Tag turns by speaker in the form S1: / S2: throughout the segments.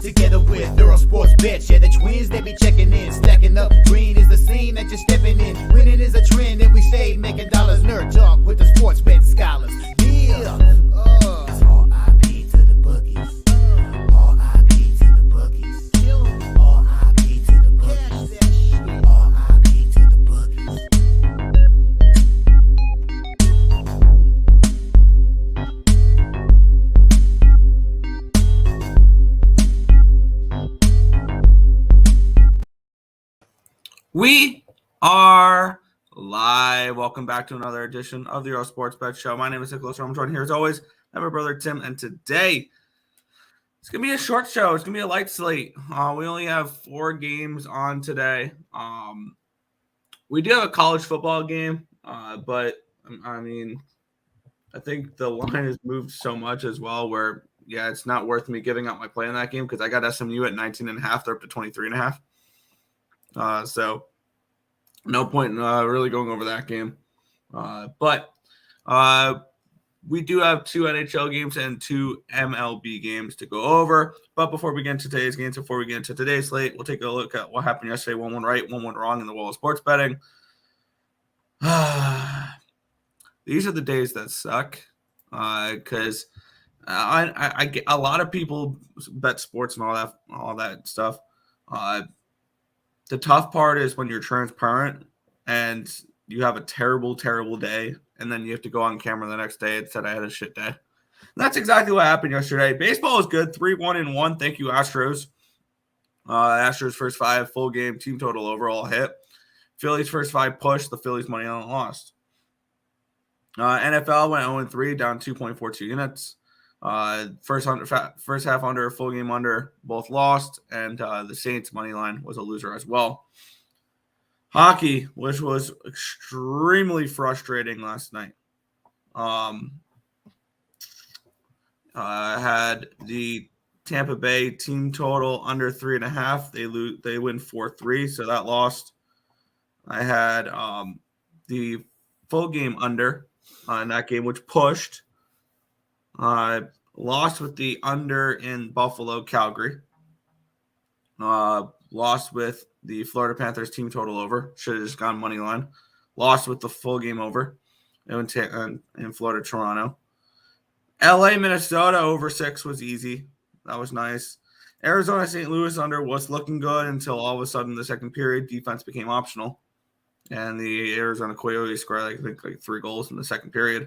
S1: together with Earle Sports Bets. Yeah, the twins, they be checking in, stacking up. Green is the scene that you're stepping in. Winning is a trend, and we stay making dollars. Nerd talk with the sports bet scholars. Yeah, it's R.I.P. to the bookies. R.I.P. to the bookies. R.I.P. to the bookies. R.I.P. to the bookies.
S2: We are live. Welcome back to another edition of the Earle Sports Bet Show. My name is Nicholas. I'm joined here as always by my brother Tim, and today it's gonna be a short show. It's gonna be a light slate. We only have 4 games on today. We do have a college football game, but I mean, I think the line has moved so much as well. Where it's not worth me giving out my play in that game because I got SMU at 19.5. They're up to 23.5. So no point in really going over that game. But we do have 2 NHL games and 2 MLB games to go over. But before we get into today's games, before we get into today's slate, we'll take a look at what happened yesterday. 1 went right, 1 went wrong in the world of sports betting. These are the days that suck because I get a lot of people bet sports and all that stuff. The tough part is when you're transparent and you have a terrible, terrible day, and then you have to go on camera the next day and said I had a shit day. And that's exactly what happened yesterday. Baseball is good, 3-1-1. Thank you, Astros. Astros first 5 full game team total overall hit. Phillies first 5 push. The Phillies money on lost. NFL went 0-3, down 2.42 units. First half under, full game under, both lost, and the Saints money line was a loser as well. Hockey, which was extremely frustrating last night, had the Tampa Bay team total under 3.5. They win 4-3, so that lost. I had the full game under in that game, which pushed. Lost with the under in Buffalo, Calgary. Lost with the Florida Panthers team total over. Should have just gone money line. Lost with the full game over in Florida, Toronto. LA, Minnesota over 6 was easy. That was nice. Arizona, St. Louis under was looking good until all of a sudden the second period defense became optional. And the Arizona Coyotes scored like 3 goals in the second period.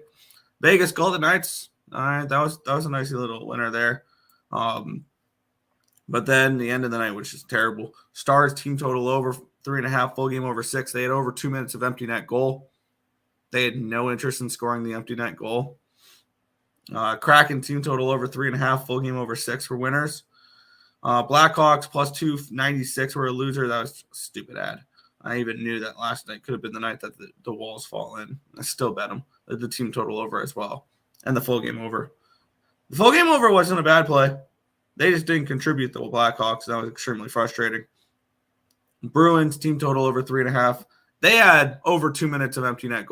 S2: Vegas, Golden Knights. All right, that was a nice little winner there. But then the end of the night, which is terrible. Stars team total over 3.5, full game over 6. They had over 2 minutes of empty net goal. They had no interest in scoring the empty net goal. Kraken team total over 3.5, full game over 6 for winners. Blackhawks plus 296 were a loser. That was a stupid ad. I even knew that last night could have been the night that the walls fall in. I still bet them. The team total over as well. And the full game over. The full game over wasn't a bad play. They just didn't contribute, the Blackhawks. That was extremely frustrating. Bruins team total over 3.5. They had over 2 minutes of empty net,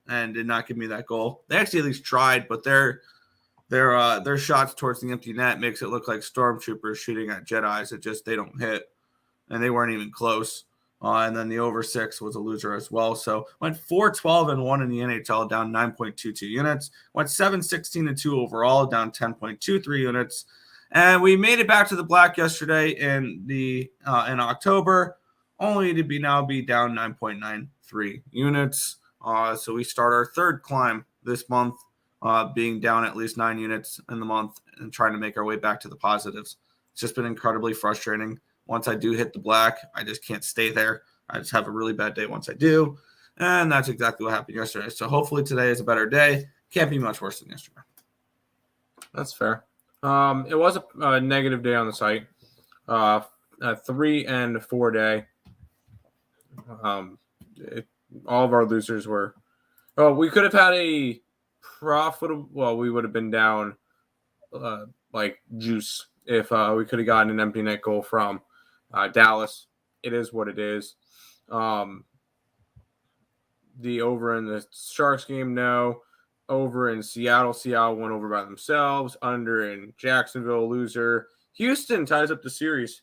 S2: and did not give me that goal. They actually at least tried, but their shots towards the empty net makes it look like stormtroopers shooting at Jedis. They don't hit, and they weren't even close. And then the over 6 was a loser as well. So went 4-12-1 in the NHL, down 9.22 units. Went 7-16-2 overall, down 10.23 units. And we made it back to the black yesterday in October, only to be down 9.93 units. So we start our third climb this month, being down at least 9 units in the month and trying to make our way back to the positives. It's just been incredibly frustrating. Once I do hit the black, I just can't stay there. I just have a really bad day once I do. And that's exactly what happened yesterday. So hopefully today is a better day. Can't be much worse than yesterday.
S3: That's fair. It was a negative day on the site. A 3 and 4 day. All of our losers were. Oh, we could have had a profitable. Well, we would have been down like juice if we could have gotten an empty net goal from Dallas. It is what it is. The over in the Sharks game, no. over in Seattle. Seattle went over by themselves. Under in Jacksonville, loser. Houston ties up the series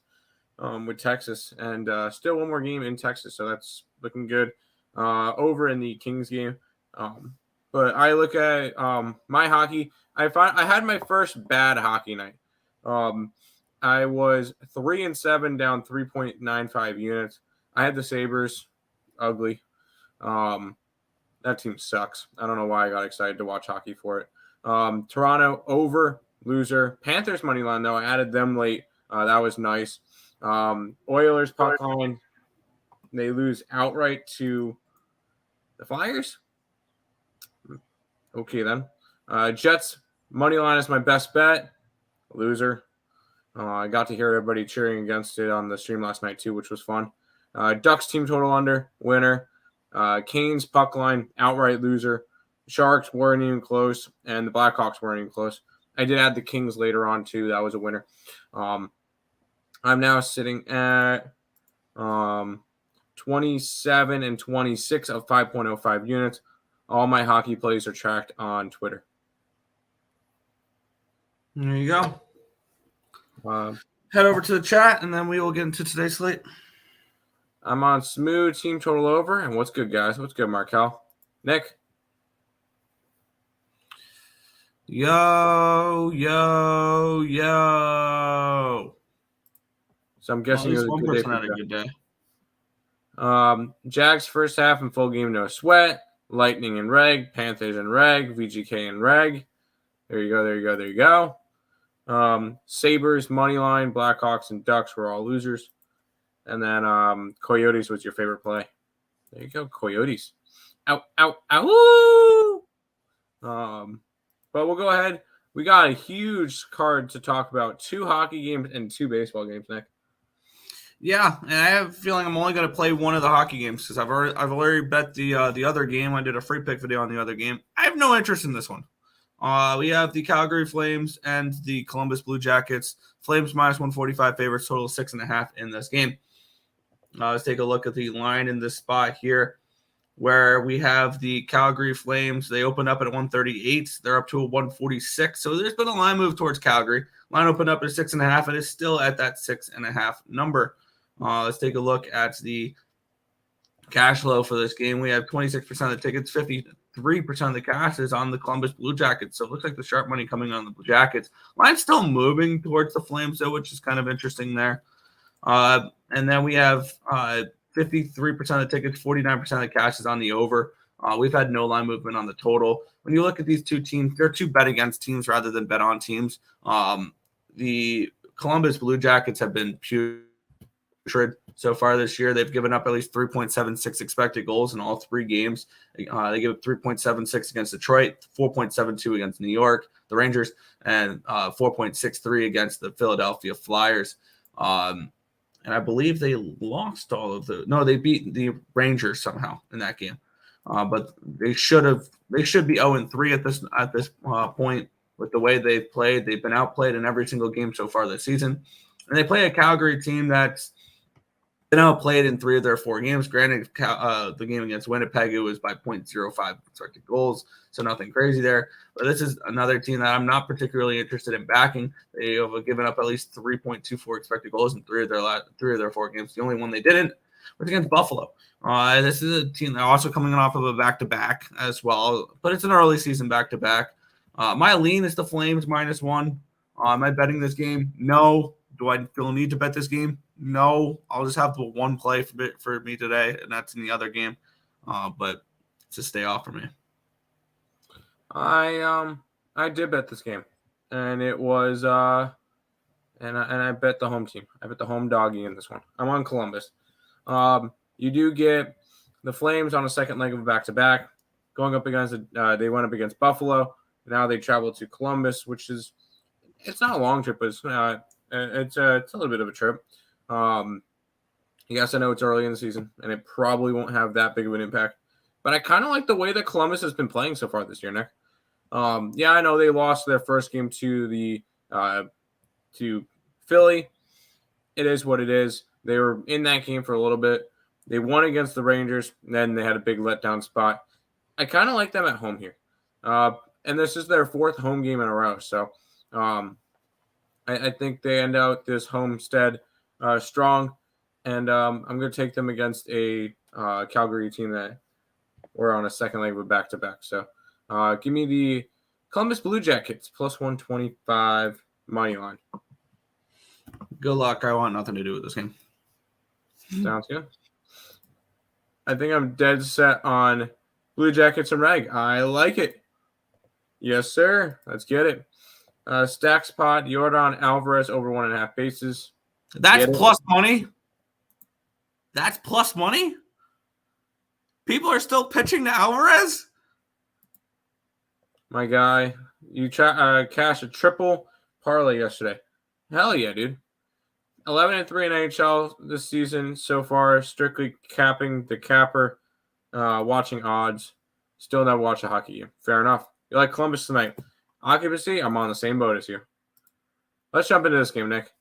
S3: with Texas, and still one more game in Texas, so that's looking good. Over in the Kings game. But I look at my hockey. I had my first bad hockey night. I was 3-7 down 3.95 units. I had the Sabres, ugly. That team sucks. I don't know why I got excited to watch hockey for it. Toronto over, loser. Panthers money line though, I added them late. That was nice. Oilers puck line, they lose outright to the Flyers. Okay then. Jets money line is my best bet. Loser. I got to hear everybody cheering against it on the stream last night too, which was fun. Ducks team total under, winner. Canes puck line, outright loser. Sharks weren't even close, and the Blackhawks weren't even close. I did add the Kings later on too. That was a winner. I'm now sitting at 27 and 26 of 5.05 units. All my hockey plays are tracked on Twitter.
S2: There you go. Head over to the chat, and then we will get into today's slate.
S3: I'm on smooth team total over. And what's good, guys? What's good, Markel? Nick?
S2: Yo.
S3: So I'm guessing it was
S2: one
S3: a good day
S2: person had a
S3: for
S2: good day.
S3: Jags first half and full game, no sweat. Lightning and reg. Panthers and reg. VGK and reg. There you go. Sabres, money line, Blackhawks, and Ducks were all losers. And then Coyotes was your favorite play. There you go, Coyotes. Ow. But we'll go ahead. We got a huge card to talk about. 2 hockey games and 2 baseball games, Nick.
S2: Yeah, and I have a feeling I'm only going to play one of the hockey games because I've already bet the other game. I did a free pick video on the other game. I have no interest in this one. We have the Calgary Flames and the Columbus Blue Jackets. Flames minus 145 favorites, total 6.5 in this game. Let's take a look at the line in this spot here where we have the Calgary Flames. They opened up at 138. They're up to a 146. So there's been a line move towards Calgary. Line opened up at 6.5 and is still at that 6.5 number. Let's take a look at the cash flow for this game. We have 26% of the tickets, 53% of the cash is on the Columbus Blue Jackets. So it looks like the sharp money coming on the Blue Jackets. Line's still moving towards the Flames, though, which is kind of interesting there. And then we have 53% of the tickets, 49% of the cash is on the over. We've had no line movement on the total. When you look at these two teams, they're 2 bet against teams rather than bet on teams. The Columbus Blue Jackets have been putrid so far this year. They've given up at least 3.76 expected goals in all 3 games. They give up 3.76 against Detroit, 4.72 against New York, the Rangers, and 4.63 against the Philadelphia Flyers. And I believe they lost all of the. No, they beat the Rangers somehow in that game. But they should be 0-3 at this point with the way they've played. They've been outplayed in every single game so far this season, and they play a Calgary team that's been outplayed in 3 of their 4 games. Granted, the game against Winnipeg, it was by 0.05 expected goals, so nothing crazy there. But this is another team that I'm not particularly interested in backing. They have given up at least 3.24 expected goals in 3 of their 4 games. The only one they didn't was against Buffalo. This is a team that also coming off of a back-to-back as well, but it's an early season back-to-back. My lean is the Flames -1. Am I betting this game? No. Do I feel a need to bet this game? No. I'll just have the one play for me today, and that's in the other game. But it's a stay off for me.
S3: I did bet this game, and it was and I bet the home team. I bet the home doggy in this one. I'm on Columbus. You do get the Flames on a second leg of a back-to-back, going up against they went up against Buffalo. Now they travel to Columbus, which is it's not a long trip, but it's a little bit of a trip. Yes, I know it's early in the season, and it probably won't have that big of an impact. But I kind of like the way that Columbus has been playing so far this year, Nick. Yeah, I know they lost their first game to to Philly. It is what it is. They were in that game for a little bit. They won against the Rangers, and then they had a big letdown spot. I kind of like them at home here. And this is their 4th home game in a row. So I think they end out this homestead strong. And I'm going to take them against a Calgary team that we're on a second leg with back-to-back. So give me the Columbus Blue Jackets plus 125 money line.
S2: Good luck. I want nothing to do with this game.
S3: Sounds good. I think I'm dead set on Blue Jackets and Reg. I like it. Yes, sir. Let's get it. Stack spot, Jordan Alvarez over 1.5 bases.
S2: That's plus money. That's plus money? People are still pitching to Alvarez?
S3: My guy, you cashed a triple parlay yesterday. Hell yeah, dude. 11-3 in NHL this season so far, strictly capping the capper, watching odds. Still never watched a hockey game. Fair enough. You like Columbus tonight. Occupancy, I'm on the same boat as you. Let's jump into this game, Nick.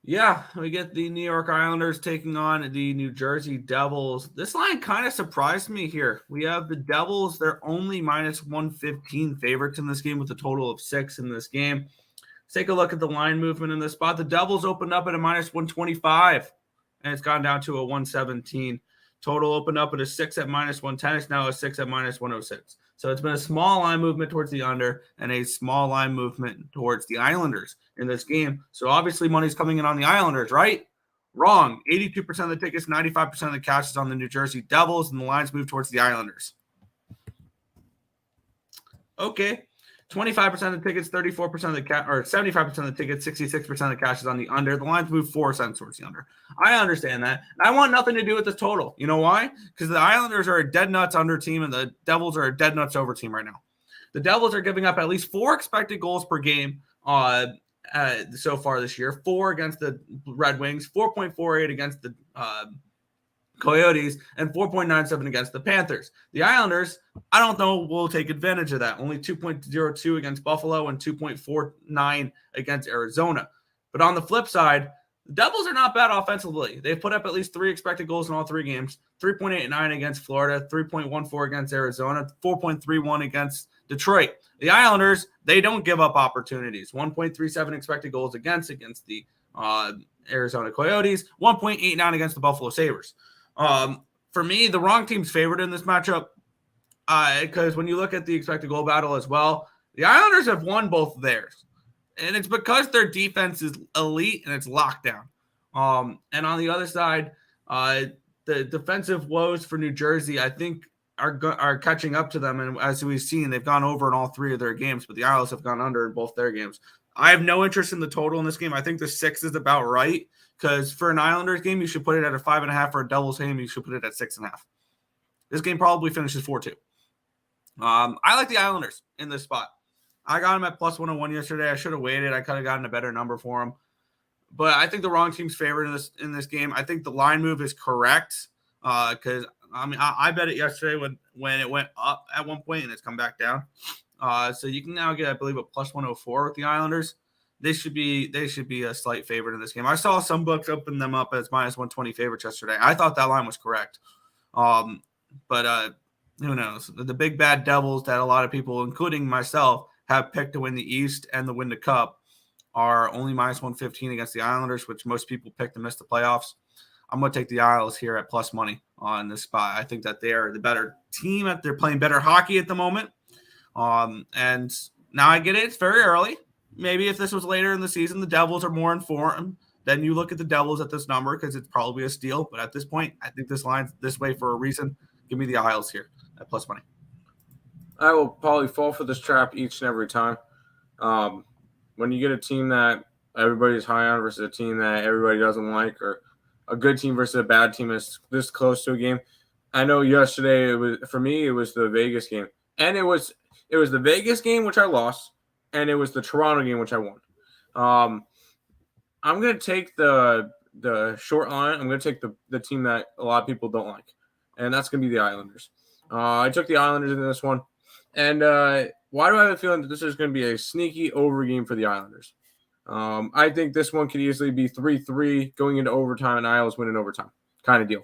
S2: Yeah, we get the New York Islanders taking on the New Jersey Devils. This line kind of surprised me here. We have the Devils. They're only minus 115 favorites in this game with a total of 6 in this game. Let's take a look at the line movement in this spot. The Devils opened up at a minus 125, and it's gone down to a 117. Total opened up at a 6 at minus 110. It's now a 6 at minus 106. So it's been a small line movement towards the under and a small line movement towards the Islanders in this game. So obviously money's coming in on the Islanders, right? Wrong. 82% of the tickets, 95% of the cash is on the New Jersey Devils, and the lines move towards the Islanders. Okay. 25% of the tickets, 34% of the cash, or 75% of the tickets, 66% of the cash is on the under. The lines move 4 cents towards the under. I understand that. I want nothing to do with the total. You know why? Because the Islanders are a dead nuts under team and the Devils are a dead nuts over team right now. The Devils are giving up at least 4 expected goals per game so far this year. 4 against the Red Wings, 4.48 against the Coyotes, and 4.97 against the Panthers. The Islanders, I don't know, will take advantage of that. Only 2.02 against Buffalo and 2.49 against Arizona. But on the flip side, the Devils are not bad offensively. They've put up at least 3 expected goals in all 3 games. 3.89 against Florida, 3.14 against Arizona, 4.31 against Detroit. The Islanders, they don't give up opportunities. 1.37 expected goals against the Arizona Coyotes, 1.89 against the Buffalo Sabres. For me, the wrong team's favored in this matchup because when you look at the expected goal battle as well, the Islanders have won both of theirs. And it's because their defense is elite and it's lockdown. And on the other side, the defensive woes for New Jersey, I think, are catching up to them. And as we've seen, they've gone over in all 3 of their games, but the Isles have gone under in both their games. I have no interest in the total in this game. I think the 6 is about right. Because for an Islanders game, you should put it at a 5.5. For a Devils game, you should put it at 6.5. This game probably finishes 4-2. I like the Islanders in this spot. I got them at plus 101 yesterday. I should have waited. I could have gotten a better number for them. But I think the wrong team's favored in this game. I think the line move is correct. Because I bet it yesterday when it went up at one point and it's come back down. So you can now get, I believe, a plus 104 with the Islanders. They should be a slight favorite in this game. I saw some books open them up as minus 120 favorites yesterday. I thought that line was correct. But who knows? The big bad Devils that a lot of people, including myself, have picked to win the East and the win the Cup are only minus 115 against the Islanders, which most people pick to miss the playoffs. I'm going to take the Isles here at plus money on this spot. I think that they are the better team. They're playing better hockey at the moment. And now I get it. It's very early. Maybe if this was later in the season, the Devils are more informed. Then you look at the Devils at this number because it's probably a steal. But at this point, I think this line's this way for a reason. Give me the Isles here at plus money.
S3: I will probably fall for this trap each and every time. When you get a team that everybody's high on versus a team that everybody doesn't like, or a good team versus a bad team is this close to a game. I know yesterday it was the Vegas game, and it was the Vegas game which I lost. And it was the Toronto game, which I won. I'm going to take the short line. I'm going to take the team that a lot of people don't like. And that's going to be the Islanders. I took the Islanders in this one. And why do I have a feeling that this is going to be a sneaky over game for the Islanders? I think this one could easily be 3-3 going into overtime and Isles winning overtime kind of deal.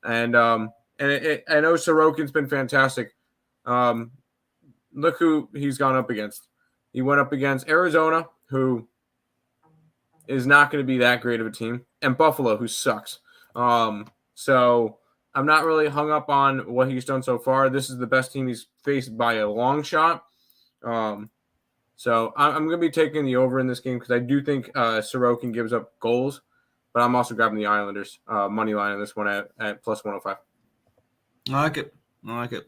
S3: And I know Sorokin's been fantastic. look who he's gone up against. He went up against Arizona, who is not going to be that great of a team, and Buffalo, who sucks. So I'm not really hung up on what he's done so far. This is the best team he's faced by a long shot. So I'm going to be taking the over in this game because I do think Sorokin gives up goals, but I'm also grabbing the Islanders money line in this one at plus 105.
S2: I like it. I like it.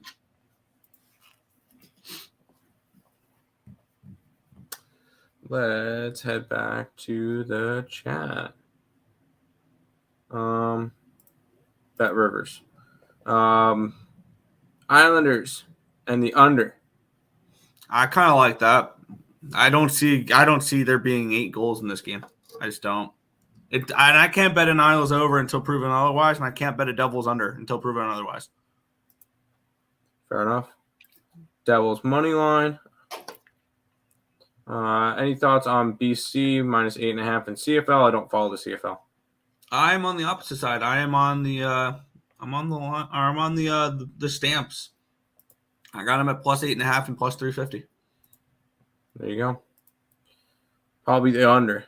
S3: Let's head back to the chat. Bet Rivers. Islanders and the under.
S2: I kind of like that. I don't see there being 8 goals in this game. I just don't. And I can't bet an Isles over until proven otherwise, and I can't bet a Devils under until proven otherwise.
S3: Fair enough. Devils money line. Any thoughts on BC minus 8.5 in CFL? I don't follow the CFL.
S2: I'm on the opposite side. I am on the the Stamps. I got them at plus 8.5 and plus 350.
S3: There you go. Probably the under.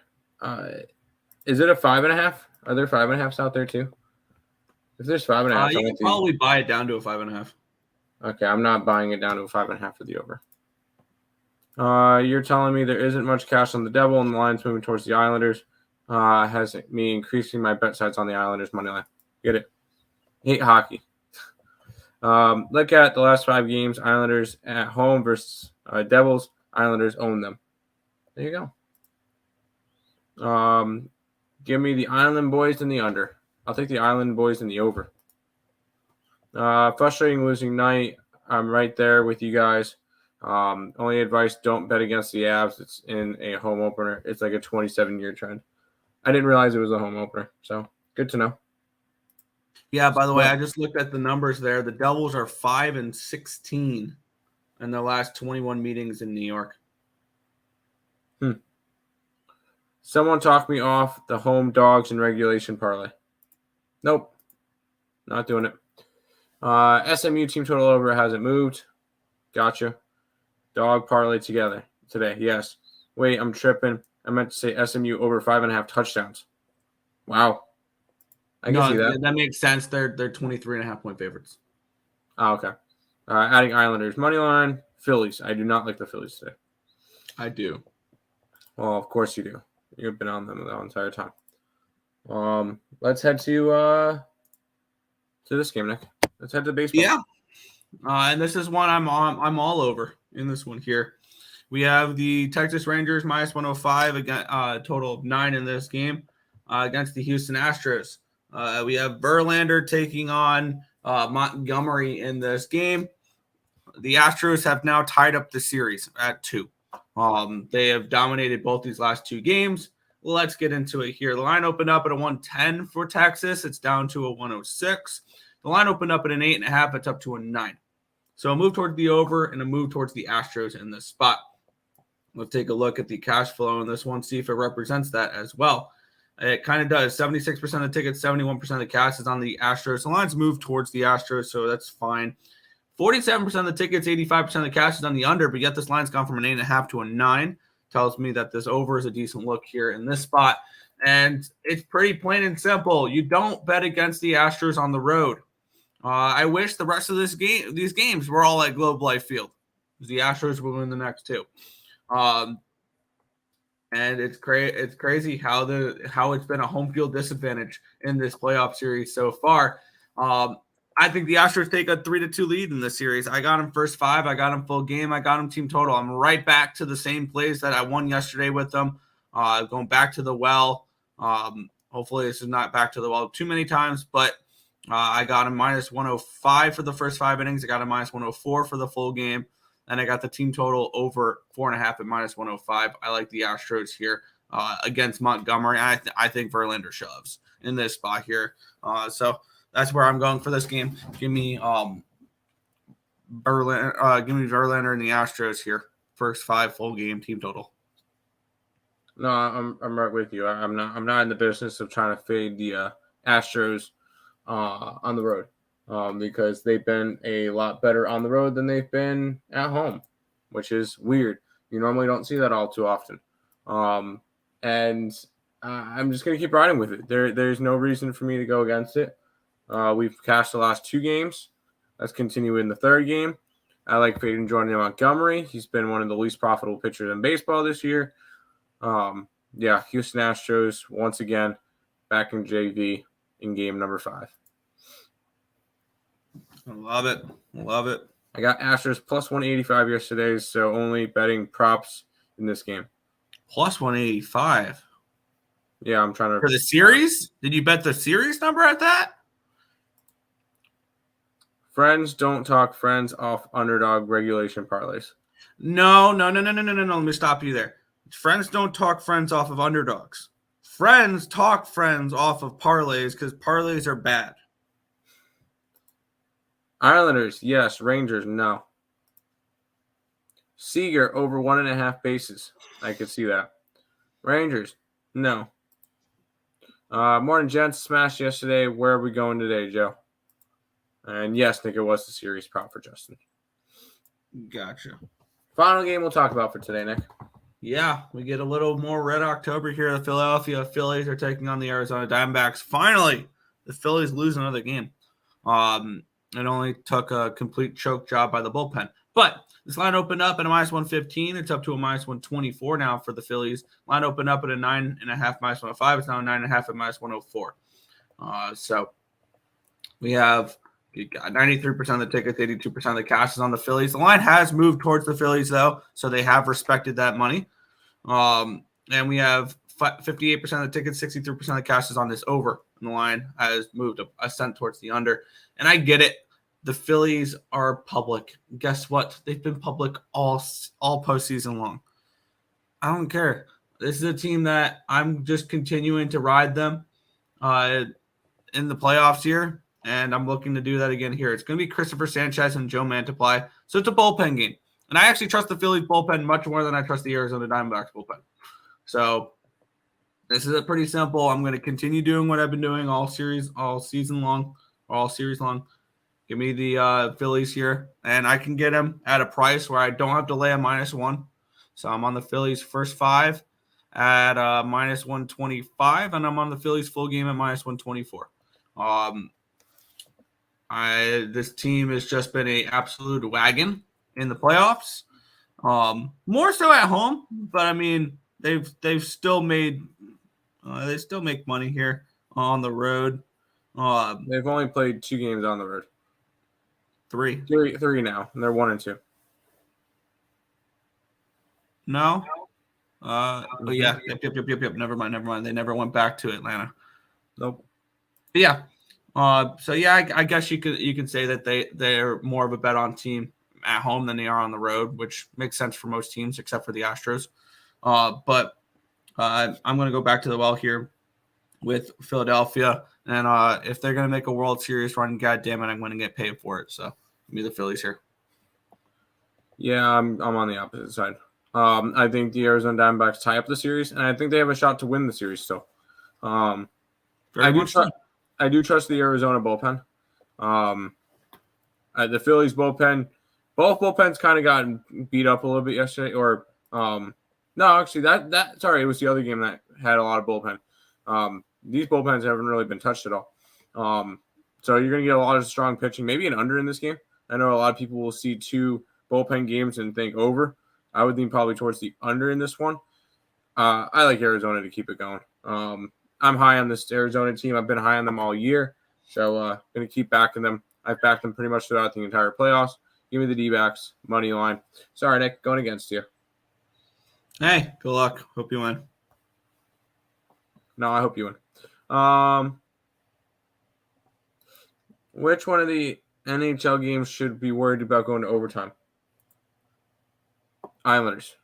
S3: Is it a 5.5? Are there 5.5s out there too? If there's 5.5,
S2: you can probably buy it down to a 5.5.
S3: Okay, I'm not buying it down to a 5.5 for the over. You're telling me there isn't much cash on the Devil and the line's moving towards the Islanders. Has me increasing my bet size on the Islanders money line. Get it? Hate hockey. Look at the last 5 games. Islanders at home versus Devils. Islanders own them. There you go. Give me the Island boys in the under. I'll take the Island boys in the over. Frustrating losing night. I'm right there with you guys. Only advice, don't bet against the Avs. It's in a home opener. It's like a 27-year trend. I didn't realize it was a home opener, so good to know.
S2: Yeah, by the way, I just looked at the numbers there. The Devils are 5-16 in their last 21 meetings in New York.
S3: Someone talk me off the home dogs in regulation parlay. Nope. Not doing it. SMU team total over hasn't moved. Gotcha. Dog parlay together today. Yes. Wait, I'm tripping. I meant to say SMU over 5.5 touchdowns. Wow. I can see that.
S2: That makes sense. They're 23.5 point favorites.
S3: Oh, okay. Adding Islanders money line. Phillies. I do not like the Phillies today.
S2: I do.
S3: Well, of course you do. You've been on them the entire time. Let's head to this game, Nick. Let's head to baseball.
S2: Yeah. And this is one I'm all over in this one here. We have the Texas Rangers minus 105 again, total of 9 in this game against the Houston Astros. We have Verlander taking on Montgomery in this game. The Astros have now tied up the series at 2. They have dominated both these last 2 games. Let's get into it here. The line opened up at a 110 for Texas. It's down to a 106. The line opened up at an 8.5. It's up to a 9. So a move towards the over and a move towards the Astros in this spot. Let's take a look at the cash flow in this one, see if it represents that as well. It kind of does. 76% of the tickets, 71% of the cash is on the Astros. The lines move towards the Astros, so that's fine. 47% of the tickets, 85% of the cash is on the under, but yet this line's gone from an 8.5 to a 9. Tells me that this over is a decent look here in this spot. And it's pretty plain and simple. You don't bet against the Astros on the road. I wish the rest of these games were all at Globe Life Field. The Astros will win the next 2. And it's crazy how it's been a home field disadvantage in this playoff series so far. I think the Astros take a 3-2 lead in this series. I got them first 5. I got them full game. I got them team total. I'm right back to the same plays that I won yesterday with them. Going back to the well. Hopefully this is not back to the well too many times, but I got them minus 105 for the first 5 innings. I got them minus 104 for the full game. And I got the team total over 4.5 at minus 105. I like the Astros here against Montgomery. I think Verlander shoves in this spot here. So that's where I'm going for this game. Give me Verlander and the Astros here. First 5 full game team total.
S3: No, I'm right with you. I'm not in the business of trying to fade the Astros on the road because they've been a lot better on the road than they've been at home. which is weird. You normally don't see that all too often. And I'm just going to keep riding with it. There's no reason for me to go against it. We've cashed the last 2 games. Let's continue in the 3rd game. I like fading Jordan Montgomery. He's been one of the least profitable pitchers in baseball this year. Houston Astros, once again, back in JV in game number 5.
S2: I love it. Love it.
S3: I got Astros plus 185 yesterday, so only betting props in this game.
S2: Plus 185.
S3: Yeah, I'm trying to.
S2: For the series? Did you bet the series number at that?
S3: Friends don't talk friends off underdog regulation parlays.
S2: No. Let me stop you there. Friends don't talk friends off of underdogs. Friends talk friends off of parlays because parlays are bad.
S3: Islanders, yes. Rangers, no. Seager over 1.5 bases. I could see that. Rangers, no. Morning, gents. Smashed yesterday. Where are we going today, Joe? And yes, Nick, it was the series prop for Justin.
S2: Gotcha.
S3: Final game we'll talk about for today, Nick.
S2: Yeah, we get a little more red October here. The Philadelphia Phillies are taking on the Arizona Diamondbacks. Finally, the Phillies lose another game. It only took a complete choke job by the bullpen. But this line opened up at a minus 115. It's up to a minus 124 now for the Phillies. Line opened up at a 9.5 minus 105. It's now a 9.5 at minus 104. So we have 93% of the tickets, 82% of the cash is on the Phillies. The line has moved towards the Phillies, though, so they have respected that money. And we have 58% of the tickets, 63% of the cash is on this over. And the line has moved a cent towards the under. And I get it. The Phillies are public. Guess what? They've been public all postseason long. I don't care. This is a team that I'm just continuing to ride them in the playoffs here, and I'm looking to do that again here. It's going to be Christopher Sanchez and Joe Mantiply, so it's a bullpen game. And I actually trust the Phillies bullpen much more than I trust the Arizona Diamondbacks bullpen. So this is a pretty simple. I'm going to continue doing what I've been doing all series long. Give me the Phillies here, and I can get them at a price where I don't have to lay a -1. So I'm on the Phillies first 5 at minus 125, and I'm on the Phillies full game at minus 124. This team has just been an absolute wagon in the playoffs. More so at home, but I mean they've still made they still make money here on the road.
S3: They've only played 2 games on the road.
S2: 3
S3: now. And they're 1-2.
S2: No. But yeah. Yep. Never mind. They never went back to Atlanta.
S3: Nope.
S2: But yeah. I guess you can say that they're more of a bet on team at home than they are on the road, which makes sense for most teams except for the Astros. But I'm going to go back to the well here with Philadelphia, and if they're going to make a World Series run, goddamn it, I'm going to get paid for it. So give me the Phillies here.
S3: Yeah, I'm on the opposite side. I think the Arizona Diamondbacks tie up the series, and I think they have a shot to win the series still. I do trust the Arizona bullpen. The Phillies bullpen, both bullpens kind of got beat up a little bit yesterday. Or no, actually, sorry, it was the other game that had a lot of bullpen. These bullpens haven't really been touched at all. So you're going to get a lot of strong pitching, maybe an under in this game. I know a lot of people will see 2 bullpen games and think over. I would lean probably towards the under in this one. I like Arizona to keep it going. I'm high on this Arizona team. I've been high on them all year. So going to keep backing them. I've backed them pretty much throughout the entire playoffs. Give me the D-backs, money line. Sorry, Nick, going against you.
S2: Hey, good luck. Hope you win.
S3: No, I hope you win. Which one of the NHL games should be worried about going to overtime? Islanders.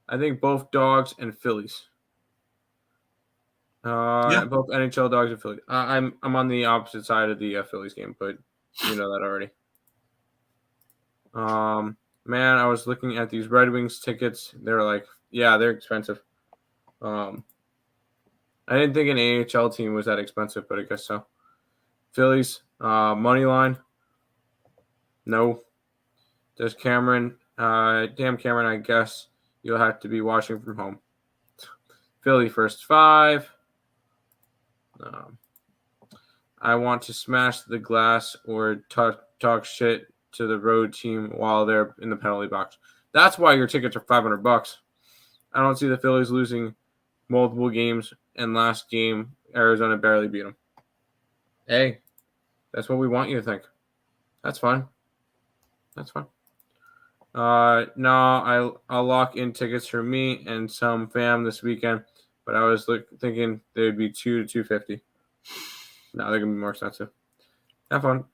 S3: I think both Dogs and Phillies. Both NHL Dogs and Phillies. I'm on the opposite side of the Phillies game, but you know that already. Man, I was looking at these Red Wings tickets. They're like, yeah, they're expensive. I didn't think an AHL team was that expensive, but I guess so. Phillies, money line. No. There's Cameron. Damn, Cameron, I guess you'll have to be watching from home. Philly first 5. I want to smash the glass or talk shit to the road team while they're in the penalty box. That's why your tickets are $500. I don't see the Phillies losing multiple games, and last game, Arizona barely beat them. Hey, that's what we want you to think. That's fine. No, I'll lock in tickets for me and some fam this weekend, but I was thinking they'd be $200 to $250. No, they're gonna be more expensive. Have fun.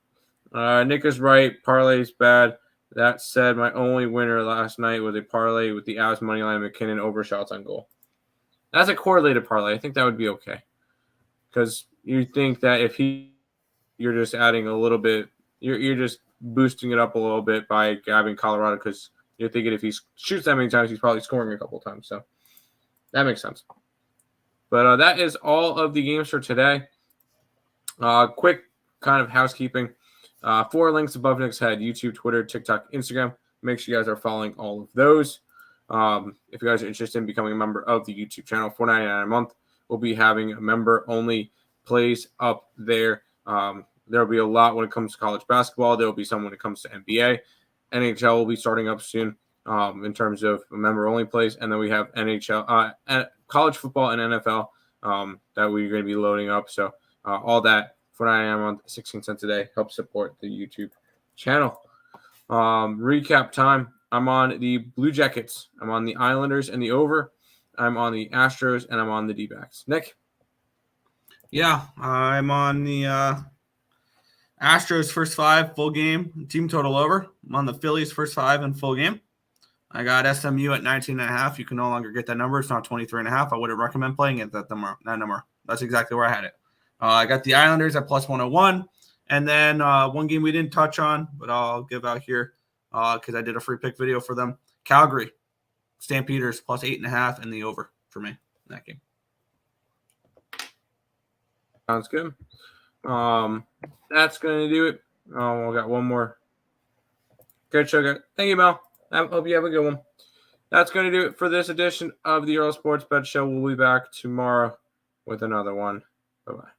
S3: Nick is right. Parlay's bad. That said, my only winner last night was a parlay with the Avs money line McKinnon over shots on goal. That's a correlated parlay. I think that would be okay, because you think that if you're just adding a little bit, you're just boosting it up a little bit by grabbing Colorado, because you're thinking if he shoots that many times, he's probably scoring a couple times. So that makes sense. But that is all of the games for today. Quick kind of housekeeping. 4 links above Nick's head: YouTube, Twitter, TikTok, Instagram. Make sure you guys are following all of those. If you guys are interested in becoming a member of the YouTube channel, $4.99 a month, we'll be having a member-only plays up there. There will be a lot when it comes to college basketball. There will be some when it comes to NBA. NHL will be starting up soon in terms of member-only plays. And then we have NHL, college football and NFL that we're going to be loading up. So all that, $4.99 a month, 16 cents a day, help support the YouTube channel. Recap time. I'm on the Blue Jackets. I'm on the Islanders and the over. I'm on the Astros, and I'm on the D-backs. Nick?
S2: Yeah, I'm on the Astros first 5 full game, team total over. I'm on the Phillies first 5 and full game. I got SMU at 19.5. You can no longer get that number. It's now 23.5. I wouldn't recommend playing it that number. That's exactly where I had it. I got the Islanders at plus 101. And then one game we didn't touch on, but I'll give out here because I did a free pick video for them. Calgary, Stampeders plus 8.5 and the over for me in that game.
S3: Sounds good. That's going to do it. Oh, we got one more. Good show, guys. Thank you, Mel. I hope you have a good one. That's going to do it for this edition of the Earle Sports Bet Show. We'll be back tomorrow with another one. Bye-bye.